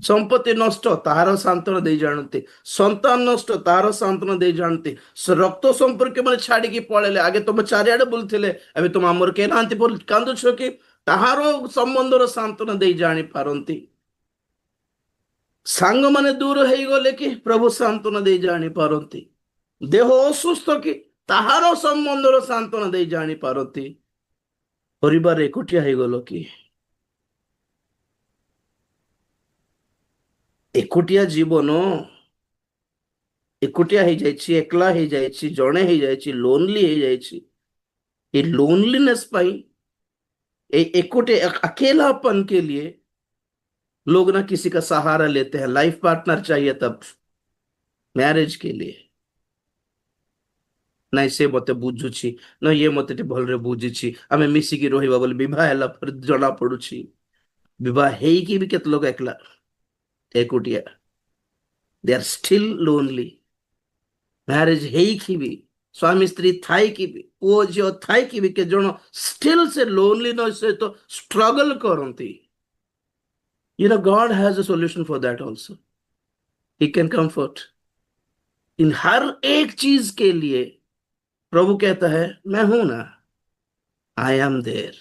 संपत्ति नष्ट तार सांत्वना दे जानते, संतान नष्ट तार सांत्वना दे जानते, रक्त संपर्क मैंने छाड़ी पड़ेले आगे तुम चारिआडे बुलूले अभी तुम आमर के ना कांदुछ कि ताहार संबंधर सांत्वना दे जानी पारती। सांग माने दूर हो गले कि प्रभु सांत्वना दे जानी पारती। देह असुस्थ कि ताहार संबंधर सांत्वना दे जानी पारती। परिवार एकुटिया हो गल कि एकुटिया जीवन एकुटिया हो जाइए, एकला हो जाइए, जड़े हो जाइए, लोनली हो जाइए। लोनलीनेस पाई एकुटे अकेलापन के लिए लोग ना किसी का सहारा लेते हैं। लाइफ पार्टनर चाहिए तब मैरिज के लिए। नाई से मते बुझुछि न ये मते टे भलरे बुझिछि आमे मिसिकी रहिबा बोले विवाह हैला पर जना पडुछि। विवाह हेई कि भी केते लोग एकला एकुटिया, they are still lonely. Marriage हेई कि भी स्वामी स्त्री थाई कि भी पुओ झियो थाई कि भी के जण स्टिल से लोनलीनेस से तो struggle करंती। You know, God has a solution for that also. He can comfort. इन हर एक चीज के लिए प्रभु कहता है मैं हूं ना, आई एम देयर।